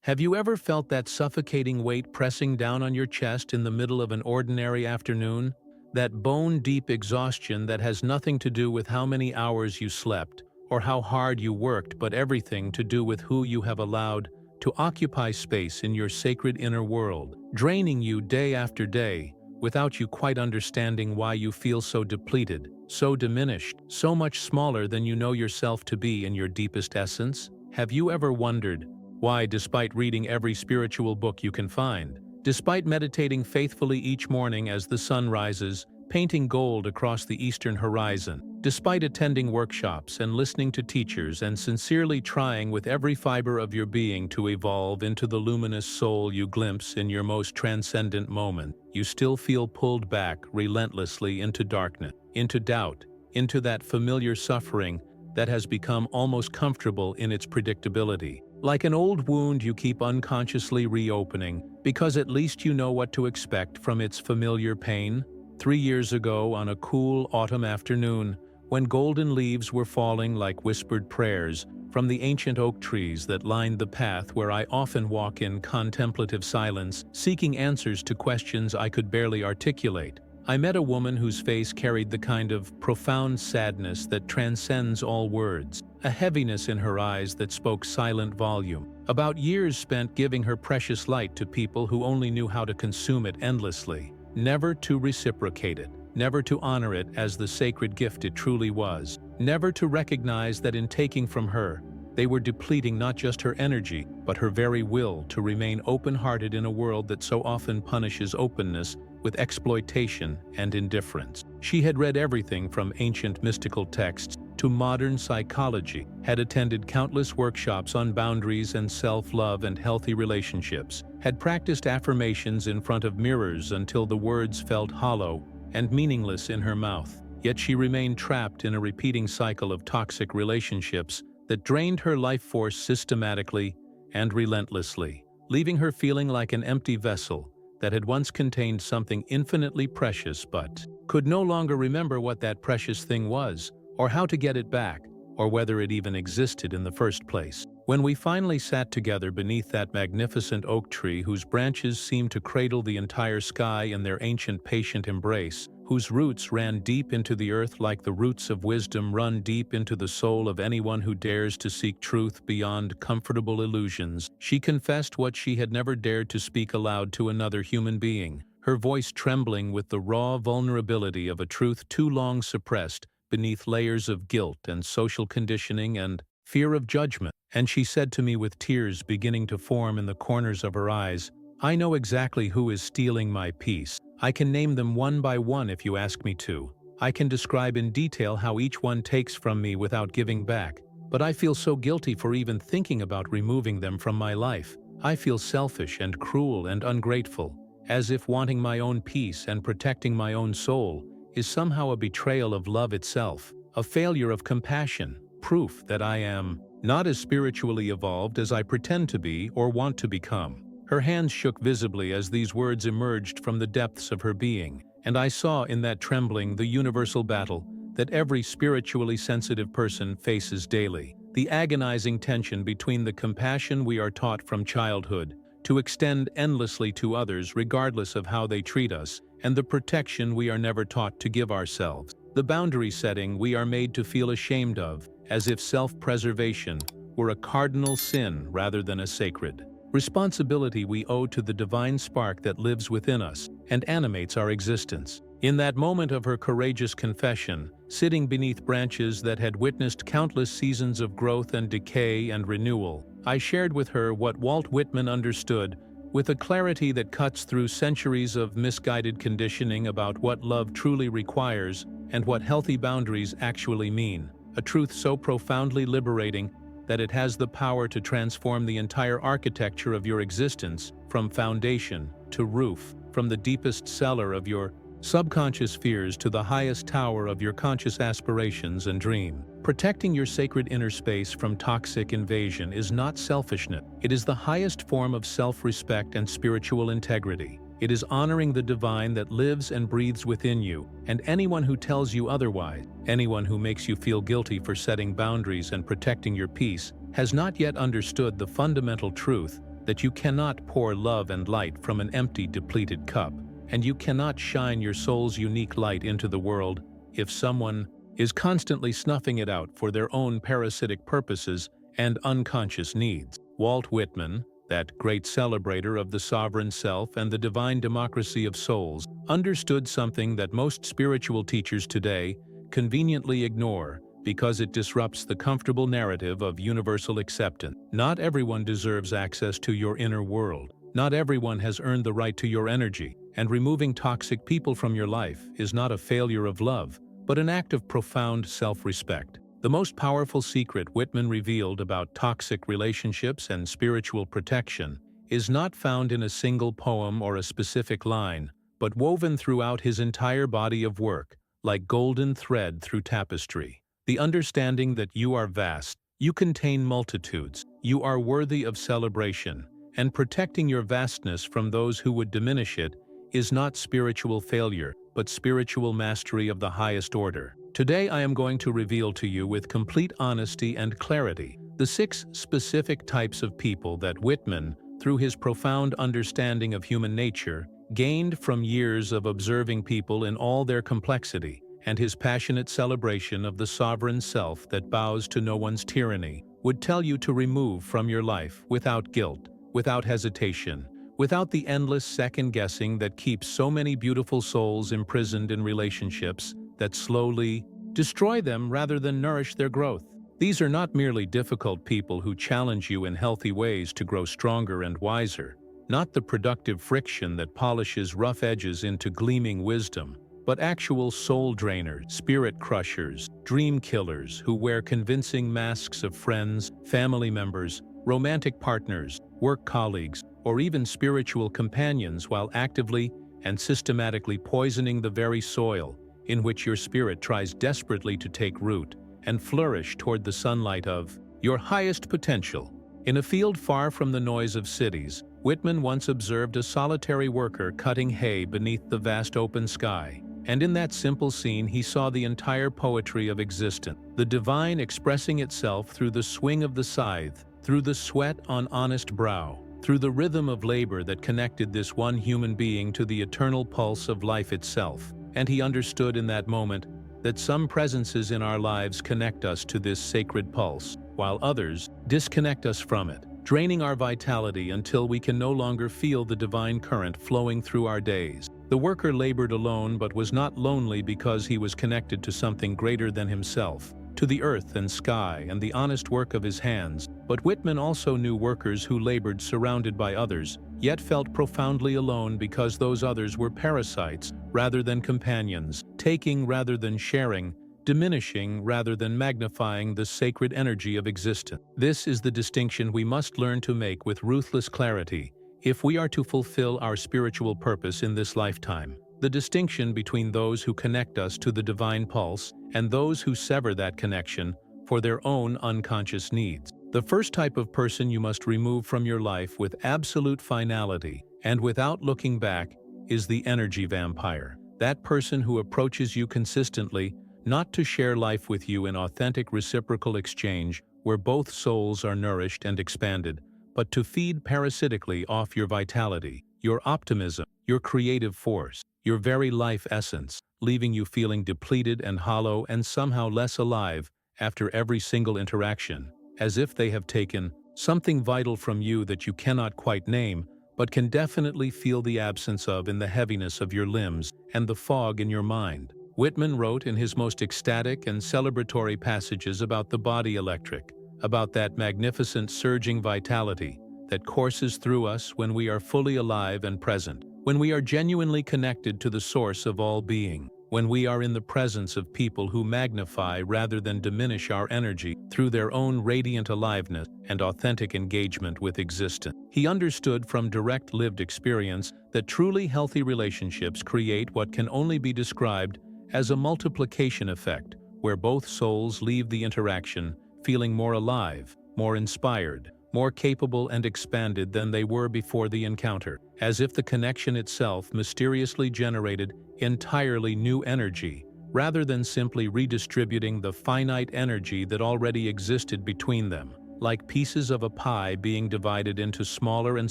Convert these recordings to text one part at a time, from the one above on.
Have you ever felt that suffocating weight pressing down on your chest in the middle of an ordinary afternoon? That bone-deep exhaustion that has nothing to do with how many hours you slept or how hard you worked, but everything to do with who you have allowed to occupy space in your sacred inner world, draining you day after day, without you quite understanding why you feel so depleted, so diminished, so much smaller than you know yourself to be in your deepest essence? Have you ever wondered why, despite reading every spiritual book you can find, despite meditating faithfully each morning as the sun rises, painting gold across the eastern horizon, despite attending workshops and listening to teachers and sincerely trying with every fiber of your being to evolve into the luminous soul you glimpse in your most transcendent moment, you still feel pulled back relentlessly into darkness, into doubt, into that familiar suffering that has become almost comfortable in its predictability. Like an old wound you keep unconsciously reopening, because at least you know what to expect from its familiar pain. 3 years ago, on a cool autumn afternoon, when golden leaves were falling like whispered prayers from the ancient oak trees that lined the path where I often walk in contemplative silence, seeking answers to questions I could barely articulate, I met a woman whose face carried the kind of profound sadness that transcends all words, a heaviness in her eyes that spoke silent volume about years spent giving her precious light to people who only knew how to consume it endlessly, never to reciprocate it, never to honor it as the sacred gift it truly was, never to recognize that in taking from her, they were depleting not just her energy, but her very will to remain open-hearted in a world that so often punishes openness with exploitation and indifference. She had read everything from ancient mystical texts to modern psychology, had attended countless workshops on boundaries and self-love and healthy relationships, had practiced affirmations in front of mirrors until the words felt hollow and meaningless in her mouth. Yet she remained trapped in a repeating cycle of toxic relationships that drained her life force systematically and relentlessly, leaving her feeling like an empty vessel that had once contained something infinitely precious but could no longer remember what that precious thing was, or how to get it back, or whether it even existed in the first place. When we finally sat together beneath that magnificent oak tree whose branches seemed to cradle the entire sky in their ancient patient embrace, whose roots ran deep into the earth like the roots of wisdom run deep into the soul of anyone who dares to seek truth beyond comfortable illusions, she confessed what she had never dared to speak aloud to another human being, her voice trembling with the raw vulnerability of a truth too long suppressed beneath layers of guilt and social conditioning and fear of judgment. And she said to me with tears beginning to form in the corners of her eyes, "I know exactly who is stealing my peace. I can name them one by one if you ask me to. I can describe in detail how each one takes from me without giving back. But I feel so guilty for even thinking about removing them from my life. I feel selfish and cruel and ungrateful, as if wanting my own peace and protecting my own soul is somehow a betrayal of love itself, a failure of compassion, proof that I am not as spiritually evolved as I pretend to be or want to become." Her hands shook visibly as these words emerged from the depths of her being, and I saw in that trembling the universal battle that every spiritually sensitive person faces daily, the agonizing tension between the compassion we are taught from childhood to extend endlessly to others regardless of how they treat us, and the protection we are never taught to give ourselves, the boundary setting we are made to feel ashamed of, as if self-preservation were a cardinal sin rather than a sacred responsibility we owe to the divine spark that lives within us and animates our existence. In that moment of her courageous confession, sitting beneath branches that had witnessed countless seasons of growth and decay and renewal, I shared with her what Walt Whitman understood with a clarity that cuts through centuries of misguided conditioning about what love truly requires and what healthy boundaries actually mean, a truth so profoundly liberating that it has the power to transform the entire architecture of your existence, from foundation to roof, from the deepest cellar of your subconscious fears to the highest tower of your conscious aspirations and dream. Protecting your sacred inner space from toxic invasion is not selfishness. It is the highest form of self-respect and spiritual integrity. It is honoring the divine that lives and breathes within you, and anyone who tells you otherwise, anyone who makes you feel guilty for setting boundaries and protecting your peace, has not yet understood the fundamental truth that you cannot pour love and light from an empty, depleted cup, and you cannot shine your soul's unique light into the world if someone is constantly snuffing it out for their own parasitic purposes and unconscious needs. Walt Whitman, that great celebrator of the sovereign self and the divine democracy of souls, understood something that most spiritual teachers today conveniently ignore because it disrupts the comfortable narrative of universal acceptance. Not everyone deserves access to your inner world. Not everyone has earned the right to your energy, and removing toxic people from your life is not a failure of love, but an act of profound self-respect. The most powerful secret Whitman revealed about toxic relationships and spiritual protection is not found in a single poem or a specific line, but woven throughout his entire body of work, like golden thread through tapestry. The understanding that you are vast, you contain multitudes, you are worthy of celebration, and protecting your vastness from those who would diminish it is not spiritual failure, but spiritual mastery of the highest order. Today I am going to reveal to you with complete honesty and clarity the 6 specific types of people that Whitman, through his profound understanding of human nature, gained from years of observing people in all their complexity, and his passionate celebration of the sovereign self that bows to no one's tyranny, would tell you to remove from your life without guilt, without hesitation, without the endless second-guessing that keeps so many beautiful souls imprisoned in relationships that slowly destroy them rather than nourish their growth. These are not merely difficult people who challenge you in healthy ways to grow stronger and wiser, not the productive friction that polishes rough edges into gleaming wisdom, but actual soul drainers, spirit crushers, dream killers who wear convincing masks of friends, family members, romantic partners, work colleagues, or even spiritual companions while actively and systematically poisoning the very soil in which your spirit tries desperately to take root and flourish toward the sunlight of your highest potential. In a field far from the noise of cities, Whitman once observed a solitary worker cutting hay beneath the vast open sky, and in that simple scene he saw the entire poetry of existence, the divine expressing itself through the swing of the scythe, through the sweat on honest brow, through the rhythm of labor that connected this one human being to the eternal pulse of life itself. And he understood in that moment that some presences in our lives connect us to this sacred pulse, while others disconnect us from it, draining our vitality until we can no longer feel the divine current flowing through our days. The worker labored alone but was not lonely because he was connected to something greater than himself, to the earth and sky and the honest work of his hands. But Whitman also knew workers who labored surrounded by others, yet felt profoundly alone because those others were parasites rather than companions, taking rather than sharing, diminishing rather than magnifying the sacred energy of existence. This is the distinction we must learn to make with ruthless clarity if we are to fulfill our spiritual purpose in this lifetime. The distinction between those who connect us to the divine pulse and those who sever that connection for their own unconscious needs. The first type of person you must remove from your life with absolute finality and without looking back is the energy vampire. That person who approaches you consistently, not to share life with you in authentic reciprocal exchange where both souls are nourished and expanded, but to feed parasitically off your vitality, your optimism, your creative force, your very life essence, leaving you feeling depleted and hollow and somehow less alive after every single interaction, as if they have taken something vital from you that you cannot quite name, but can definitely feel the absence of in the heaviness of your limbs and the fog in your mind. Whitman wrote in his most ecstatic and celebratory passages about the body electric, about that magnificent surging vitality that courses through us when we are fully alive and present, when we are genuinely connected to the source of all being, when we are in the presence of people who magnify rather than diminish our energy through their own radiant aliveness and authentic engagement with existence. He understood from direct lived experience that truly healthy relationships create what can only be described as a multiplication effect, where both souls leave the interaction feeling more alive, more inspired, more capable and expanded than they were before the encounter, as if the connection itself mysteriously generated entirely new energy, rather than simply redistributing the finite energy that already existed between them. like pieces of a pie being divided into smaller and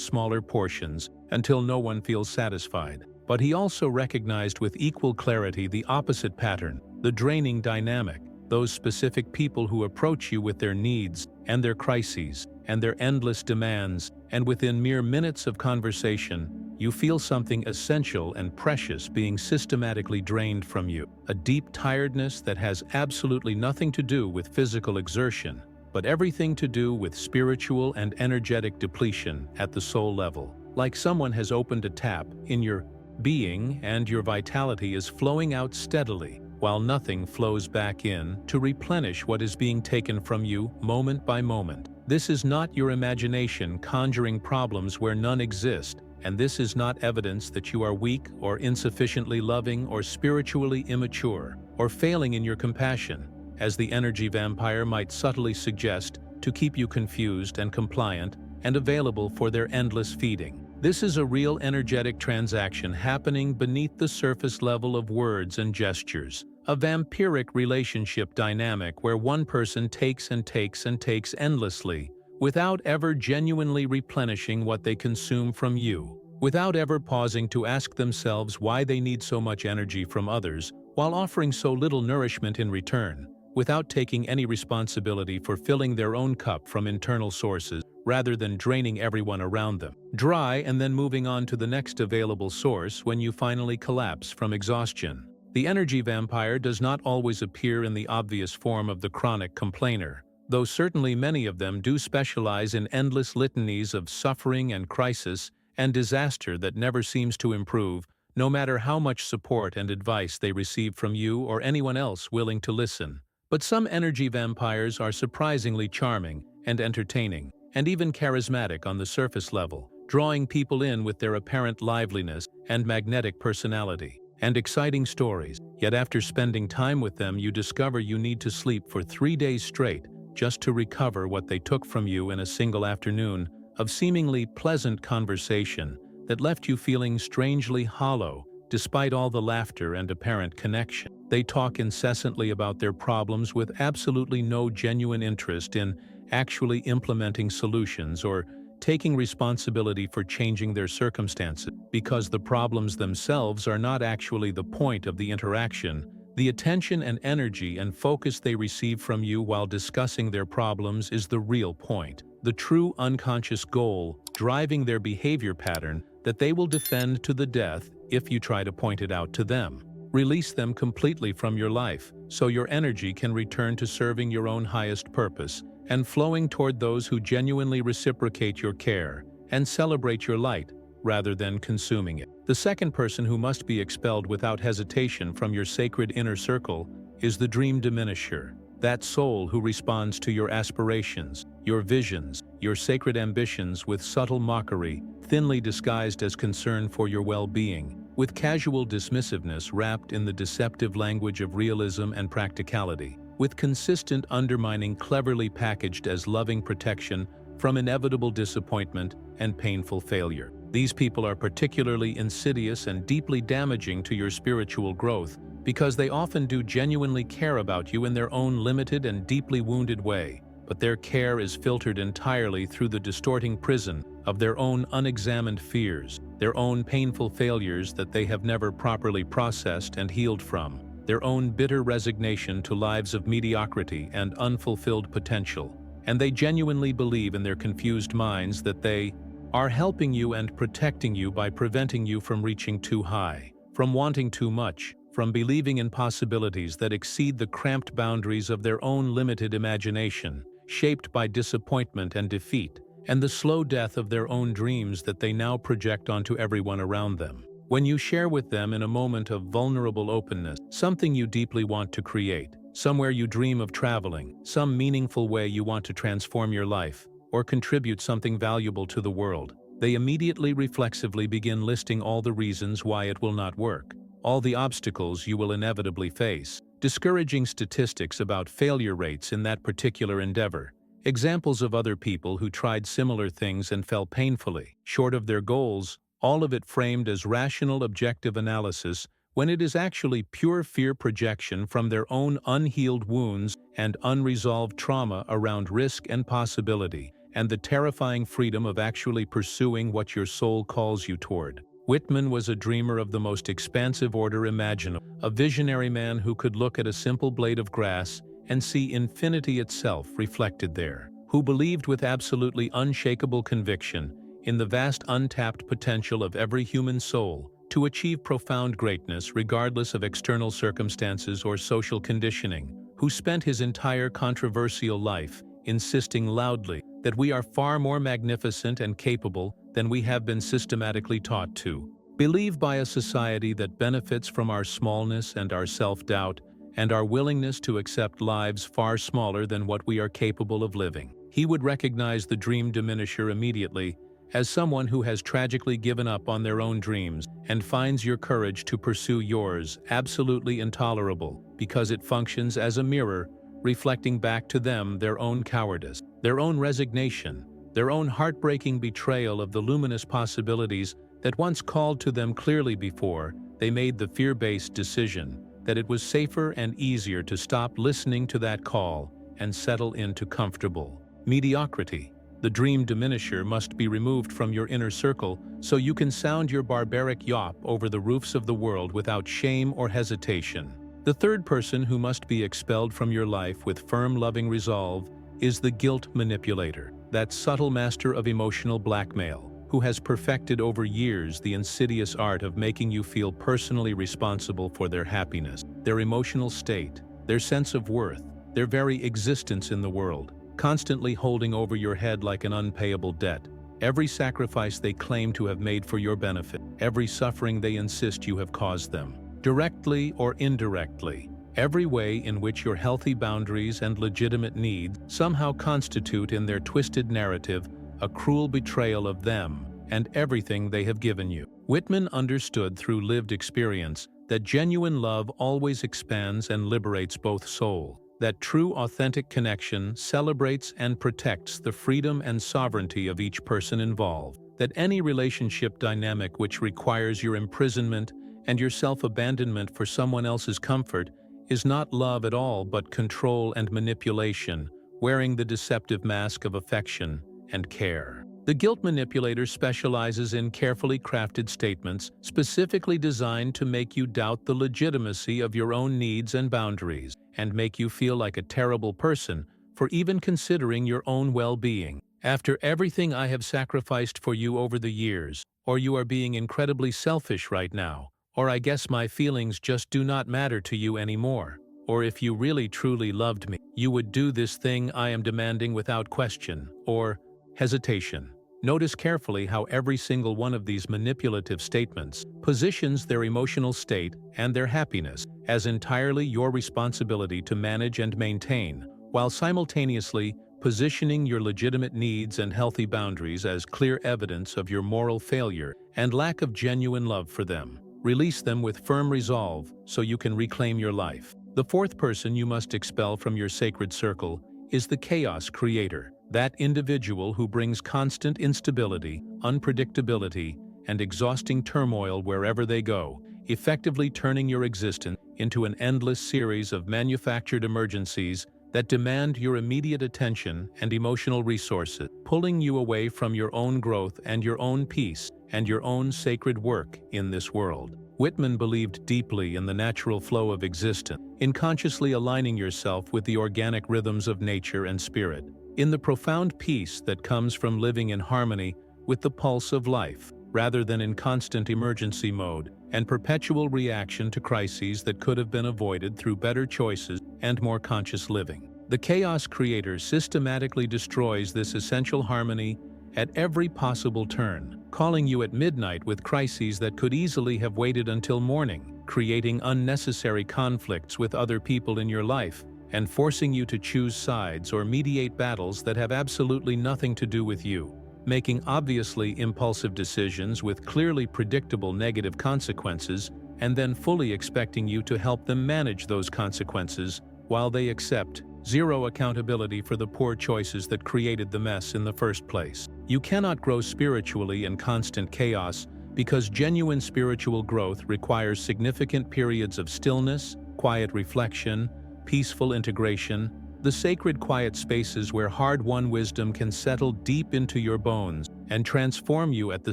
smaller portions until no one feels satisfied. But he also recognized with equal clarity the opposite pattern, the draining dynamic, those specific people who approach you with their needs and their crises and their endless demands, and within mere minutes of conversation, you feel something essential and precious being systematically drained from you. A deep tiredness that has absolutely nothing to do with physical exertion, but everything to do with spiritual and energetic depletion at the soul level. Like someone has opened a tap in your being and your vitality is flowing out steadily, while nothing flows back in to replenish what is being taken from you moment by moment. This is not your imagination conjuring problems where none exist, and this is not evidence that you are weak or insufficiently loving or spiritually immature, or failing in your compassion, as the energy vampire might subtly suggest to keep you confused and compliant and available for their endless feeding. This is a real energetic transaction happening beneath the surface level of words and gestures. A vampiric relationship dynamic where one person takes and takes and takes endlessly, without ever genuinely replenishing what they consume from you, without ever pausing to ask themselves why they need so much energy from others, while offering so little nourishment in return, without taking any responsibility for filling their own cup from internal sources, rather than draining everyone around them dry and then moving on to the next available source when you finally collapse from exhaustion. The energy vampire does not always appear in the obvious form of the chronic complainer, though certainly many of them do specialize in endless litanies of suffering and crisis and disaster that never seems to improve, no matter how much support and advice they receive from you or anyone else willing to listen. But some energy vampires are surprisingly charming and entertaining, and even charismatic on the surface level, drawing people in with their apparent liveliness and magnetic personality and exciting stories. Yet after spending time with them, you discover you need to sleep for 3 days straight just to recover what they took from you in a single afternoon of seemingly pleasant conversation that left you feeling strangely hollow despite all the laughter and apparent connection. They talk incessantly about their problems with absolutely no genuine interest in actually implementing solutions or taking responsibility for changing their circumstances, because the problems themselves are not actually the point of the interaction. The attention and energy and focus they receive from you while discussing their problems is the real point, the true unconscious goal driving their behavior pattern that they will defend to the death if you try to point it out to them. Release them completely from your life so your energy can return to serving your own highest purpose and flowing toward those who genuinely reciprocate your care and celebrate your light rather than consuming it. The second person who must be expelled without hesitation from your sacred inner circle is the dream diminisher, that soul who responds to your aspirations, your visions, your sacred ambitions with subtle mockery, thinly disguised as concern for your well-being, with casual dismissiveness wrapped in the deceptive language of realism and practicality, with consistent undermining cleverly packaged as loving protection from inevitable disappointment and painful failure. These people are particularly insidious and deeply damaging to your spiritual growth because they often do genuinely care about you in their own limited and deeply wounded way, but their care is filtered entirely through the distorting prison of their own unexamined fears, their own painful failures that they have never properly processed and healed from, their own bitter resignation to lives of mediocrity and unfulfilled potential. And they genuinely believe in their confused minds that they are helping you and protecting you by preventing you from reaching too high, from wanting too much, from believing in possibilities that exceed the cramped boundaries of their own limited imagination, shaped by disappointment and defeat, and the slow death of their own dreams that they now project onto everyone around them. When you share with them in a moment of vulnerable openness something you deeply want to create, somewhere you dream of traveling, some meaningful way you want to transform your life, or contribute something valuable to the world, they immediately reflexively begin listing all the reasons why it will not work, all the obstacles you will inevitably face, discouraging statistics about failure rates in that particular endeavor, examples of other people who tried similar things and fell painfully short of their goals, all of it framed as rational objective analysis when it is actually pure fear projection from their own unhealed wounds and unresolved trauma around risk and possibility, and the terrifying freedom of actually pursuing what your soul calls you toward. Whitman was a dreamer of the most expansive order imaginable, a visionary man who could look at a simple blade of grass and see infinity itself reflected there, who believed with absolutely unshakable conviction in the vast untapped potential of every human soul to achieve profound greatness regardless of external circumstances or social conditioning, who spent his entire controversial life insisting loudly that we are far more magnificent and capable than we have been systematically taught to believe by a society that benefits from our smallness and our self-doubt and our willingness to accept lives far smaller than what we are capable of living. He would recognize the dream diminisher immediately as someone who has tragically given up on their own dreams and finds your courage to pursue yours absolutely intolerable because it functions as a mirror, reflecting back to them their own cowardice, their own resignation, their own heartbreaking betrayal of the luminous possibilities that once called to them clearly before they made the fear-based decision that it was safer and easier to stop listening to that call and settle into comfortable mediocrity. The dream diminisher must be removed from your inner circle so you can sound your barbaric yawp over the roofs of the world without shame or hesitation. The third person who must be expelled from your life with firm, loving resolve is the guilt manipulator, that subtle master of emotional blackmail, who has perfected over years the insidious art of making you feel personally responsible for their happiness, their emotional state, their sense of worth, their very existence in the world, constantly holding over your head like an unpayable debt. Every sacrifice they claim to have made for your benefit, every suffering they insist you have caused them, directly or indirectly, every way in which your healthy boundaries and legitimate needs somehow constitute in their twisted narrative a cruel betrayal of them and everything they have given you. Whitman understood through lived experience that genuine love always expands and liberates both souls, that true authentic connection celebrates and protects the freedom and sovereignty of each person involved, that any relationship dynamic which requires your imprisonment and your self-abandonment for someone else's comfort is not love at all but control and manipulation, wearing the deceptive mask of affection and care. The guilt manipulator specializes in carefully crafted statements specifically designed to make you doubt the legitimacy of your own needs and boundaries, and make you feel like a terrible person for even considering your own well-being. After everything I have sacrificed for you over the years, or you are being incredibly selfish right now, or I guess my feelings just do not matter to you anymore, or if you really truly loved me, you would do this thing I am demanding without question, or hesitation. Notice carefully how every single one of these manipulative statements positions their emotional state and their happiness as entirely your responsibility to manage and maintain, while simultaneously positioning your legitimate needs and healthy boundaries as clear evidence of your moral failure and lack of genuine love for them. Release them with firm resolve so you can reclaim your life. The fourth person you must expel from your sacred circle is the chaos creator, that individual who brings constant instability, unpredictability, and exhausting turmoil wherever they go, effectively turning your existence into an endless series of manufactured emergencies that demand your immediate attention and emotional resources, pulling you away from your own growth and your own peace and your own sacred work in this world. Whitman believed deeply in the natural flow of existence, in consciously aligning yourself with the organic rhythms of nature and spirit, in the profound peace that comes from living in harmony with the pulse of life, rather than in constant emergency mode and perpetual reaction to crises that could have been avoided through better choices and more conscious living. The chaos creator systematically destroys this essential harmony at every possible turn, calling you at midnight with crises that could easily have waited until morning, creating unnecessary conflicts with other people in your life, and forcing you to choose sides or mediate battles that have absolutely nothing to do with you, making obviously impulsive decisions with clearly predictable negative consequences, and then fully expecting you to help them manage those consequences while they accept zero accountability for the poor choices that created the mess in the first place. You cannot grow spiritually in constant chaos Because genuine spiritual growth requires significant periods of stillness, quiet reflection, peaceful integration, the sacred quiet spaces where hard-won wisdom can settle deep into your bones and transform you at the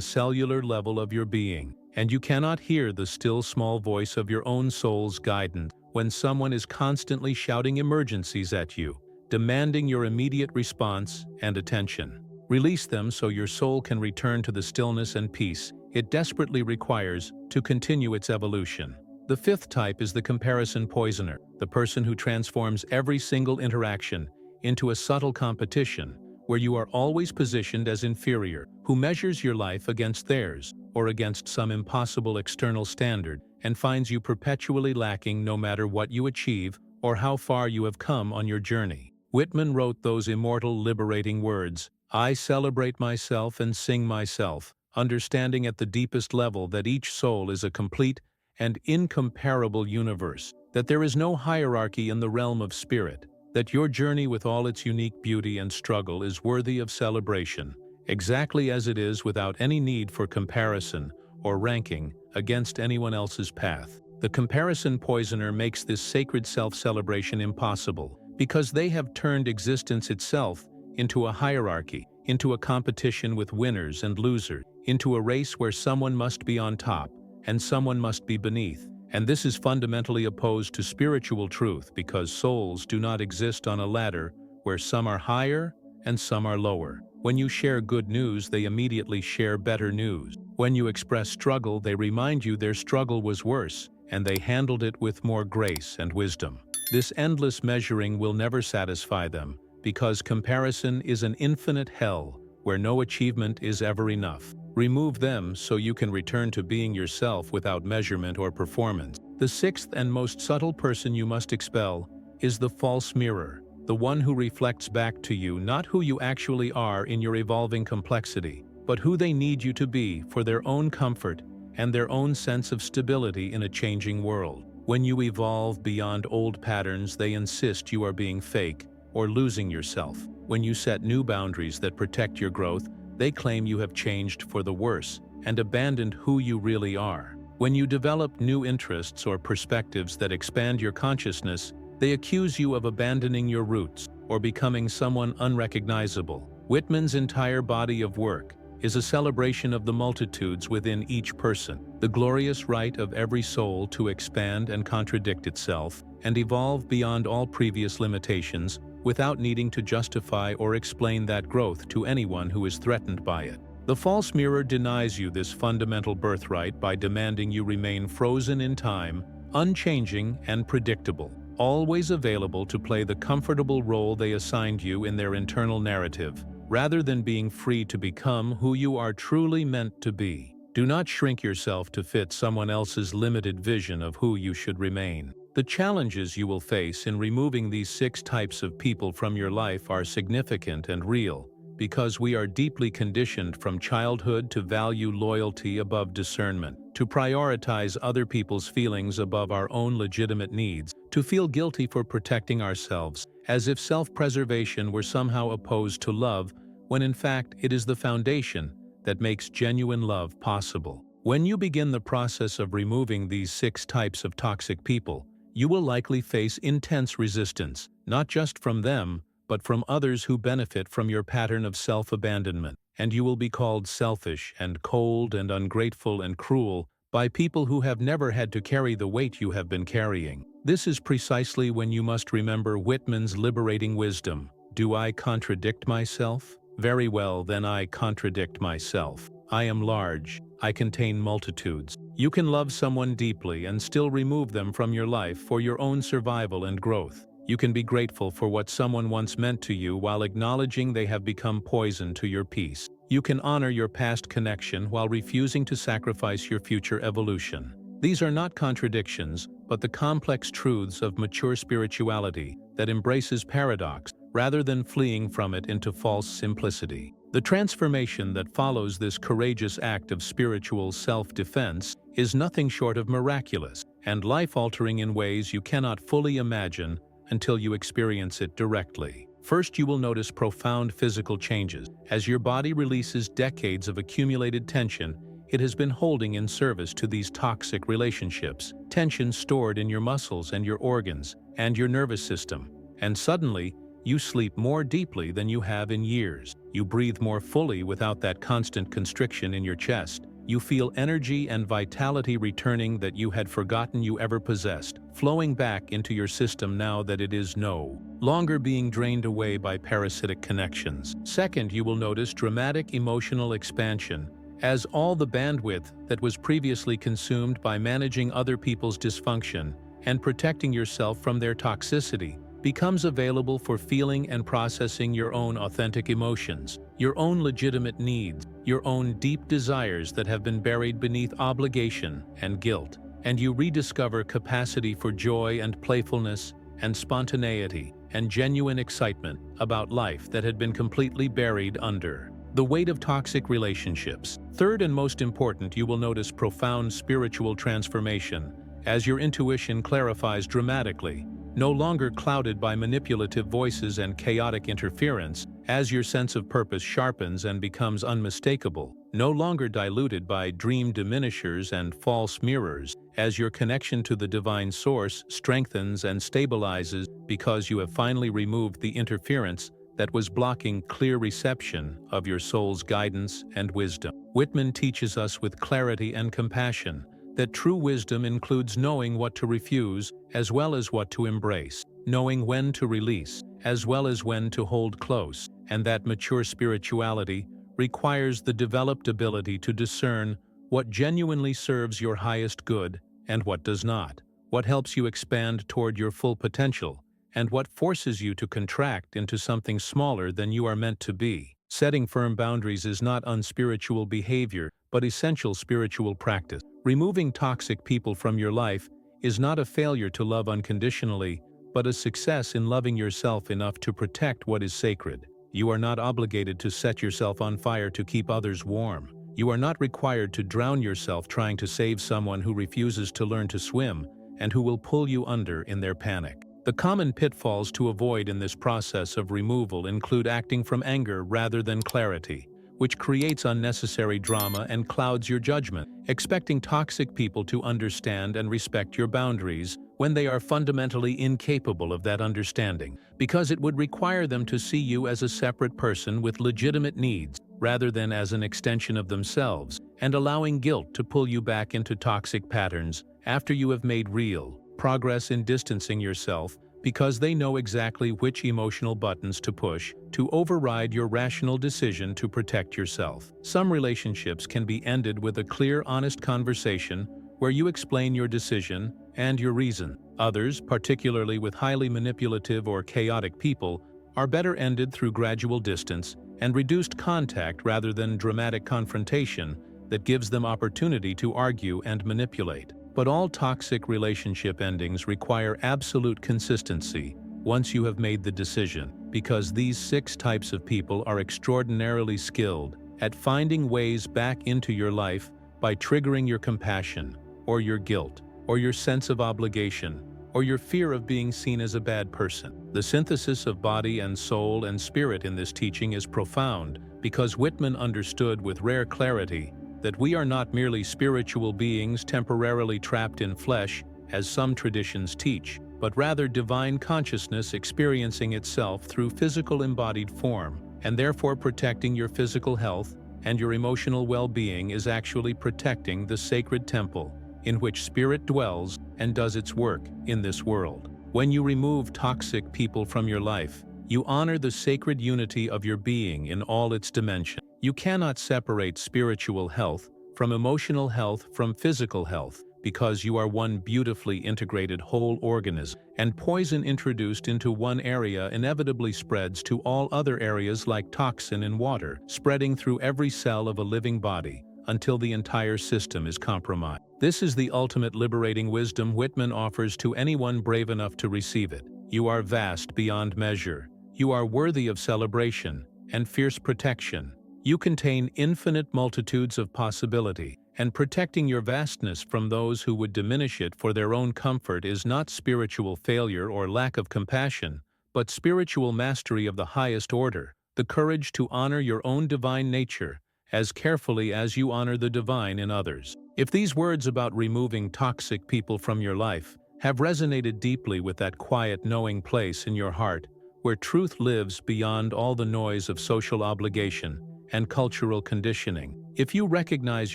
cellular level of your being. And you cannot hear the still small voice of your own soul's guidance when someone is constantly shouting emergencies at you, demanding your immediate response and attention. Release them so your soul can return to the stillness and peace it desperately requires to continue its evolution. The fifth type is the comparison poisoner, the person who transforms every single interaction into a subtle competition where you are always positioned as inferior, who measures your life against theirs or against some impossible external standard and finds you perpetually lacking no matter what you achieve or how far you have come on your journey. Whitman wrote those immortal, liberating words, "I celebrate myself and sing myself," understanding at the deepest level that each soul is a complete and incomparable universe, that there is no hierarchy in the realm of spirit, that your journey with all its unique beauty and struggle is worthy of celebration, exactly as it is, without any need for comparison or ranking against anyone else's path. The comparison poisoner makes this sacred self-celebration impossible, because they have turned existence itself into a hierarchy, into a competition with winners and losers, into a race where someone must be on top and someone must be beneath. And this is fundamentally opposed to spiritual truth, because souls do not exist on a ladder where some are higher and some are lower. When you share good news, they immediately share better news. When you express struggle, they remind you their struggle was worse, and they handled it with more grace and wisdom. This endless measuring will never satisfy them, because comparison is an infinite hell where no achievement is ever enough. Remove them so you can return to being yourself without measurement or performance. The sixth and most subtle person you must expel is the false mirror, the one who reflects back to you not who you actually are in your evolving complexity, but who they need you to be for their own comfort and their own sense of stability in a changing world. When you evolve beyond old patterns, they insist you are being fake or losing yourself. When you set new boundaries that protect your growth, they claim you have changed for the worse and abandoned who you really are. When you develop new interests or perspectives that expand your consciousness, they accuse you of abandoning your roots or becoming someone unrecognizable. Whitman's entire body of work is a celebration of the multitudes within each person, the glorious right of every soul to expand and contradict itself and evolve beyond all previous limitations without needing to justify or explain that growth to anyone who is threatened by it. The false mirror denies you this fundamental birthright by demanding you remain frozen in time, unchanging and predictable, always available to play the comfortable role they assigned you in their internal narrative, rather than being free to become who you are truly meant to be. Do not shrink yourself to fit someone else's limited vision of who you should remain. The challenges you will face in removing these 6 types of people from your life are significant and real, because we are deeply conditioned from childhood to value loyalty above discernment, to prioritize other people's feelings above our own legitimate needs, to feel guilty for protecting ourselves, as if self-preservation were somehow opposed to love, when in fact it is the foundation that makes genuine love possible. When you begin the process of removing these 6 types of toxic people, you will likely face intense resistance, not just from them, but from others who benefit from your pattern of self-abandonment, and you will be called selfish and cold and ungrateful and cruel by people who have never had to carry the weight you have been carrying. This is precisely when you must remember Whitman's liberating wisdom. Do I contradict myself? Very well, then I contradict myself. I am large. I contain multitudes. You can love someone deeply and still remove them from your life for your own survival and growth. You can be grateful for what someone once meant to you while acknowledging they have become poison to your peace. You can honor your past connection while refusing to sacrifice your future evolution. These are not contradictions, but the complex truths of mature spirituality that embraces paradox rather than fleeing from it into false simplicity. The transformation that follows this courageous act of spiritual self-defense is nothing short of miraculous and life-altering in ways you cannot fully imagine until you experience it directly. First, you will notice profound physical changes as your body releases decades of accumulated tension it has been holding in service to these toxic relationships, tension stored in your muscles and your organs and your nervous system. And suddenly, you sleep more deeply than you have in years. You breathe more fully without that constant constriction in your chest. You feel energy and vitality returning that you had forgotten you ever possessed, flowing back into your system now that it is no longer being drained away by parasitic connections. Second, you will notice dramatic emotional expansion, as all the bandwidth that was previously consumed by managing other people's dysfunction and protecting yourself from their toxicity becomes available for feeling and processing your own authentic emotions, your own legitimate needs, your own deep desires that have been buried beneath obligation and guilt, and you rediscover capacity for joy and playfulness and spontaneity and genuine excitement about life that had been completely buried under the weight of toxic relationships. Third and most important, you will notice profound spiritual transformation as your intuition clarifies dramatically, no longer clouded by manipulative voices and chaotic interference, as your sense of purpose sharpens and becomes unmistakable, no longer diluted by dream diminishers and false mirrors, as your connection to the divine source strengthens and stabilizes because you have finally removed the interference that was blocking clear reception of your soul's guidance and wisdom. Whitman teaches us with clarity and compassion that true wisdom includes knowing what to refuse as well as what to embrace, knowing when to release as well as when to hold close, and that mature spirituality requires the developed ability to discern what genuinely serves your highest good and what does not, what helps you expand toward your full potential, and what forces you to contract into something smaller than you are meant to be. Setting firm boundaries is not unspiritual behavior, but essential spiritual practice. Removing toxic people from your life is not a failure to love unconditionally, but a success in loving yourself enough to protect what is sacred. You are not obligated to set yourself on fire to keep others warm. You are not required to drown yourself trying to save someone who refuses to learn to swim and who will pull you under in their panic. The common pitfalls to avoid in this process of removal include acting from anger rather than clarity, which creates unnecessary drama and clouds your judgment, expecting toxic people to understand and respect your boundaries when they are fundamentally incapable of that understanding, because it would require them to see you as a separate person with legitimate needs rather than as an extension of themselves, and allowing guilt to pull you back into toxic patterns after you have made real progress in distancing yourself, because they know exactly which emotional buttons to push to override your rational decision to protect yourself. Some relationships can be ended with a clear, honest conversation where you explain your decision and your reason. Others, particularly with highly manipulative or chaotic people, are better ended through gradual distance and reduced contact rather than dramatic confrontation that gives them opportunity to argue and manipulate. But all toxic relationship endings require absolute consistency once you have made the decision, because these 6 types of people are extraordinarily skilled at finding ways back into your life by triggering your compassion, or your guilt, or your sense of obligation, or your fear of being seen as a bad person. The synthesis of body and soul and spirit in this teaching is profound, because Whitman understood with rare clarity that we are not merely spiritual beings temporarily trapped in flesh, as some traditions teach, but rather divine consciousness experiencing itself through physical embodied form, and therefore protecting your physical health and your emotional well-being is actually protecting the sacred temple in which spirit dwells and does its work in this world. When you remove toxic people from your life, you honor the sacred unity of your being in all its dimensions. You cannot separate spiritual health from emotional health from physical health, because you are one beautifully integrated whole organism, and poison introduced into one area inevitably spreads to all other areas like toxin in water, spreading through every cell of a living body until the entire system is compromised. This is the ultimate liberating wisdom Whitman offers to anyone brave enough to receive it. You are vast beyond measure. You are worthy of celebration and fierce protection. You contain infinite multitudes of possibility, and protecting your vastness from those who would diminish it for their own comfort is not spiritual failure or lack of compassion, but spiritual mastery of the highest order, the courage to honor your own divine nature as carefully as you honor the divine in others. If these words about removing toxic people from your life have resonated deeply with that quiet, knowing place in your heart, where truth lives beyond all the noise of social obligation and cultural conditioning, if you recognize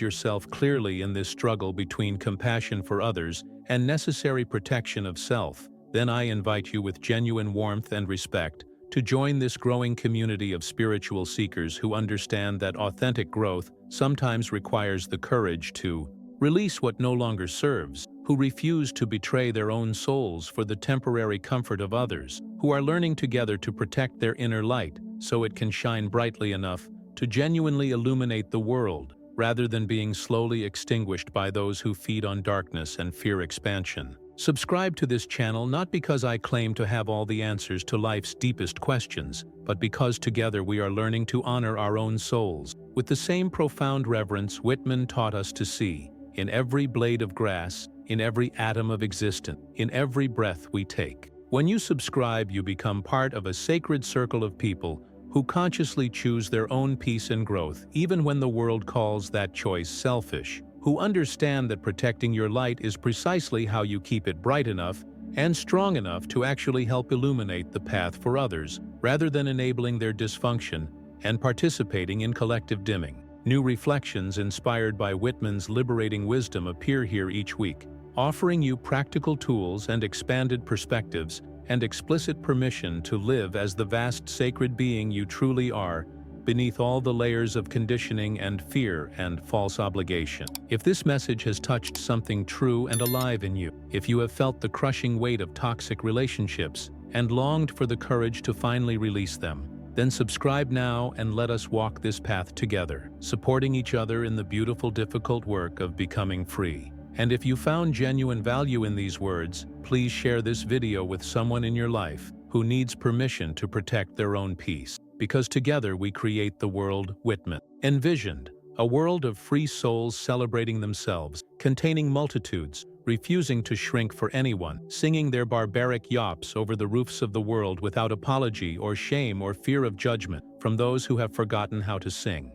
yourself clearly in this struggle between compassion for others and necessary protection of self, then I invite you with genuine warmth and respect to join this growing community of spiritual seekers who understand that authentic growth sometimes requires the courage to release what no longer serves, who refuse to betray their own souls for the temporary comfort of others, who are learning together to protect their inner light so it can shine brightly enough to genuinely illuminate the world, rather than being slowly extinguished by those who feed on darkness and fear expansion. Subscribe to this channel not because I claim to have all the answers to life's deepest questions, but because together we are learning to honor our own souls with the same profound reverence Whitman taught us to see in every blade of grass, in every atom of existence, in every breath we take. When you subscribe, you become part of a sacred circle of people who consciously choose their own peace and growth, even when the world calls that choice selfish, who understand that protecting your light is precisely how you keep it bright enough and strong enough to actually help illuminate the path for others, rather than enabling their dysfunction and participating in collective dimming. New reflections inspired by Whitman's liberating wisdom appear here each week, offering you practical tools and expanded perspectives and explicit permission to live as the vast sacred being you truly are, beneath all the layers of conditioning and fear and false obligation. If this message has touched something true and alive in you, if you have felt the crushing weight of toxic relationships and longed for the courage to finally release them, then subscribe now and let us walk this path together, supporting each other in the beautiful, difficult work of becoming free. And if you found genuine value in these words, please share this video with someone in your life who needs permission to protect their own peace. Because together we create the world Whitman envisioned, a world of free souls celebrating themselves, containing multitudes, refusing to shrink for anyone, singing their barbaric yops over the roofs of the world without apology or shame or fear of judgment from those who have forgotten how to sing.